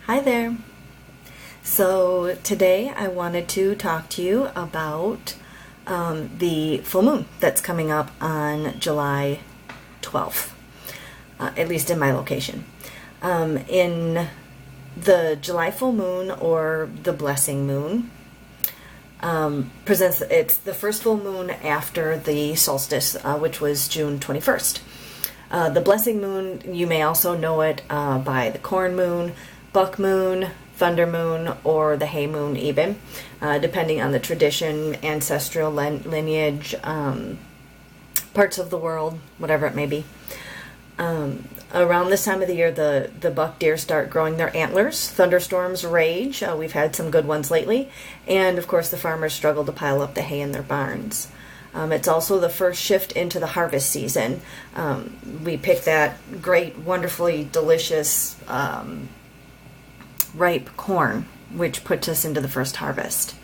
Hi there. So today I wanted to talk to you about the full moon that's coming up on July 12th, at least in my location. In the July full moon, or the blessing moon, it's the first full moon after the solstice, which was June 21st. The blessing moon, you may also know it by the corn moon, buck moon, thunder moon, or the hay moon even, depending on the tradition, ancestral lineage, parts of the world, whatever it may be. Around this time of the year, the buck deer start growing their antlers, thunderstorms rage, we've had some good ones lately, and of course the farmers struggle to pile up the hay in their barns. It's also the first shift into the harvest season. We pick that great, wonderfully delicious, ripe corn, which puts us into the first harvest.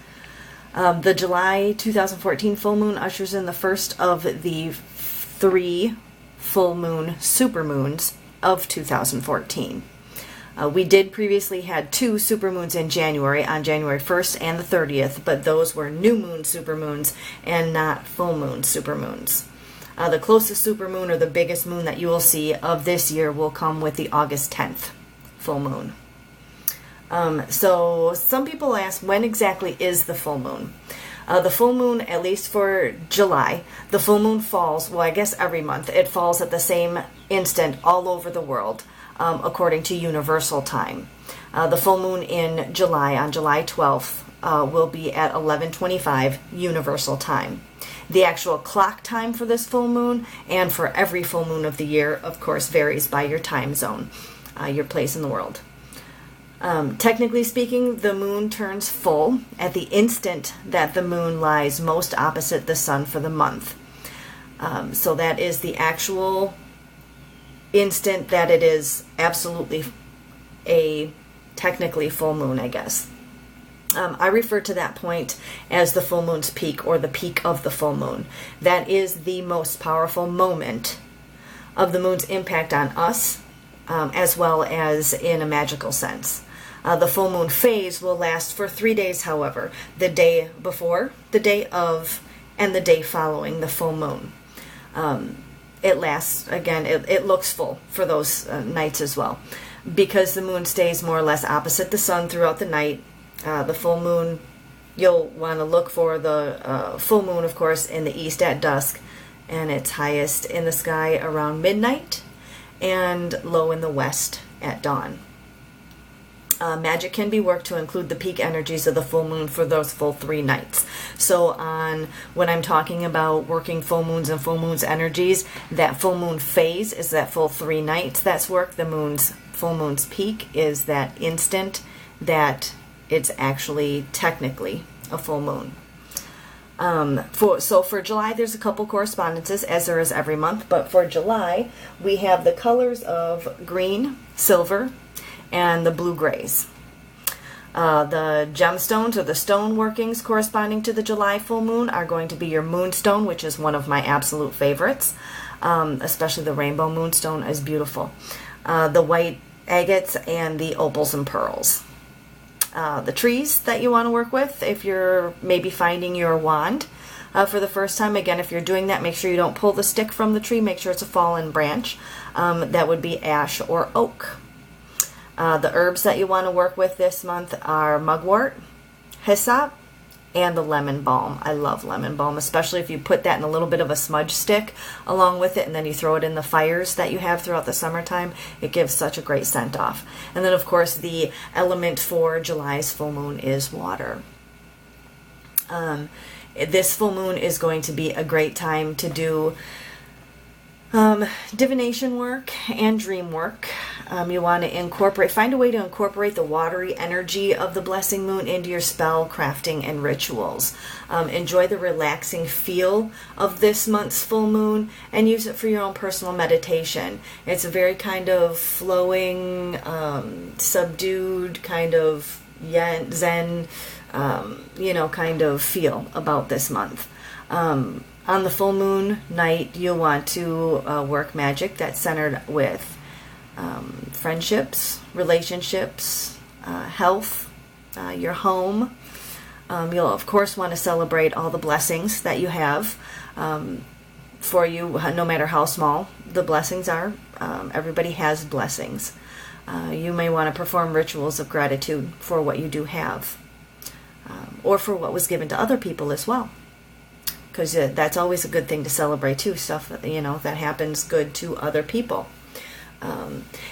The July 2014 full moon ushers in the first of the 3 full moon supermoons of 2014. We did previously had 2 supermoons in January, on January 1st and the 30th, but those were new moon supermoons and not full moon supermoons. The closest supermoon, or the biggest moon that you will see of this year, will come with the August 10th full moon. So some people ask, when exactly is the full moon? The full moon, at least for July, the full moon falls, well, I guess every month, it falls at the same instant all over the world, according to universal time. The full moon in July, on July 12th, will be at 11:25 universal time. The actual clock time for this full moon, and for every full moon of the year, of course, varies by your time zone, your place in the world. Technically speaking, the moon turns full at the instant that the moon lies most opposite the sun for the month. So that is the actual instant that it is absolutely a technically full moon, I guess. I refer to that point as the full moon's peak, or the peak of the full moon. That is the most powerful moment of the moon's impact on us, as well as in a magical sense. The full moon phase will last for 3 days, however, the day before, the day of, and the day following the full moon. It lasts, again, it looks full for those nights as well, because the moon stays more or less opposite the sun throughout the night. The full moon, you'll want to look for the full moon, of course, in the east at dusk, and it's highest in the sky around midnight, and low in the west at dawn. Magic can be worked to include the peak energies of the full moon for those full 3 nights. So when I'm talking about working full moons and full moons energies, that full moon phase is that full 3 nights that's worked. The full moon's peak is that instant that it's actually technically a full moon. For July, there's a couple correspondences, as there is every month, but for July, we have the colors of green, silver, and the blue-grays. The gemstones, or the stone workings corresponding to the July full moon, are going to be your moonstone, which is one of my absolute favorites. Especially the rainbow moonstone is beautiful. The white agates and the opals and pearls. The trees that you want to work with, if you're maybe finding your wand for the first time, again, if you're doing that, make sure you don't pull the stick from the tree. Make sure it's a fallen branch. That would be ash or oak. The herbs that you want to work with this month are mugwort, hyssop, and the lemon balm. I love lemon balm, especially if you put that in a little bit of a smudge stick along with it, and then you throw it in the fires that you have throughout the summertime. It gives such a great scent off. And then, of course, the element for July's full moon is water. This full moon is going to be a great time to do divination work and dream work. You want to find a way to incorporate the watery energy of the blessing moon into your spell crafting and rituals. Enjoy the relaxing feel of this month's full moon and use it for your own personal meditation. It's a very kind of flowing, subdued, kind of zen, kind of feel about this month. On the full moon night, you'll want to work magic that's centered with friendships, relationships, health, your home. You'll, of course, want to celebrate all the blessings that you have for you, no matter how small the blessings are. Everybody has blessings. You may want to perform rituals of gratitude for what you do have, or for what was given to other people as well. Because that's always a good thing to celebrate too, stuff that, that happens good to other people.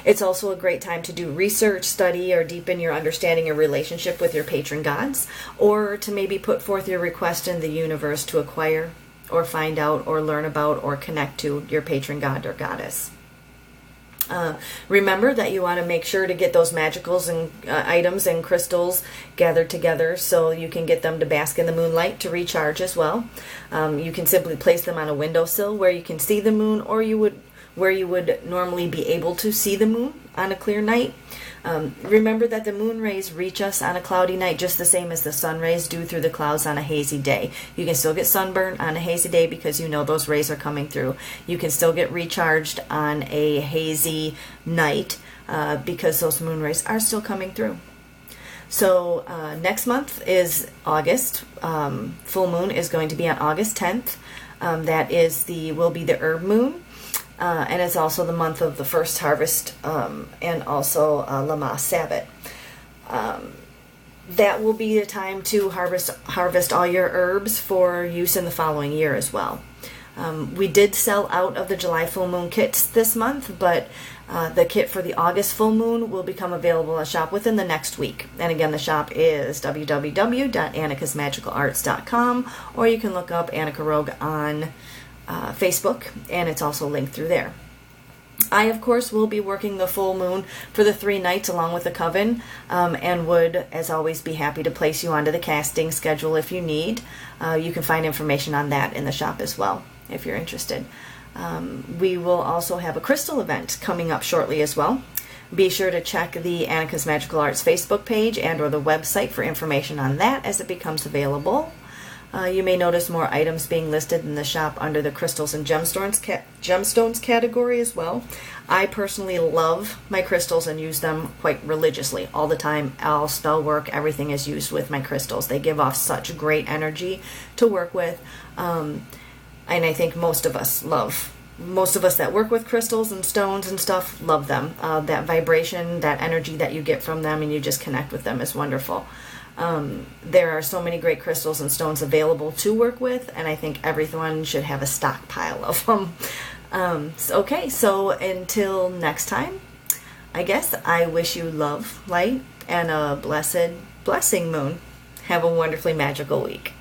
It's also a great time to do research, study, or deepen your understanding or relationship with your patron gods, or to maybe put forth your request in the universe to acquire, or find out, or learn about, or connect to your patron god or goddess. Remember that you want to make sure to get those magicals and items and crystals gathered together so you can get them to bask in the moonlight to recharge as well. You can simply place them on a windowsill where you can see the moon, or where you would normally be able to see the moon on a clear night. Remember that the moon rays reach us on a cloudy night just the same as the sun rays do through the clouds on a hazy day. You can still get sunburned on a hazy day because those rays are coming through. You can still get recharged on a hazy night because those moon rays are still coming through. So next month is August. Full moon is going to be on August 10th. That will be the herb moon. And it's also the month of the first harvest, and also Lammas Sabbat. That will be the time to harvest all your herbs for use in the following year as well. We did sell out of the July full moon kits this month, but the kit for the August full moon will become available in the shop within the next week. And again, the shop is www.annikasmagicalarts.com, or you can look up Annika Rogue on Facebook, and it's also linked through there. I, of course, will be working the full moon for the 3 nights along with the coven, and would, as always, be happy to place you onto the casting schedule if you need. You can find information on that in the shop as well, if you're interested. We will also have a crystal event coming up shortly as well. Be sure to check the Annika's Magical Arts Facebook page and or the website for information on that as it becomes available. You may notice more items being listed in the shop under the crystals and gemstones category as well. I personally love my crystals and use them quite religiously all the time. All spell work, everything is used with my crystals. They give off such great energy to work with, and I think most of us that work with crystals and stones and stuff love them. That vibration, that energy that you get from them, and you just connect with them is wonderful. There are so many great crystals and stones available to work with, and I think everyone should have a stockpile of them. So until next time, I guess I wish you love, light, and a blessing moon. Have a wonderfully magical week.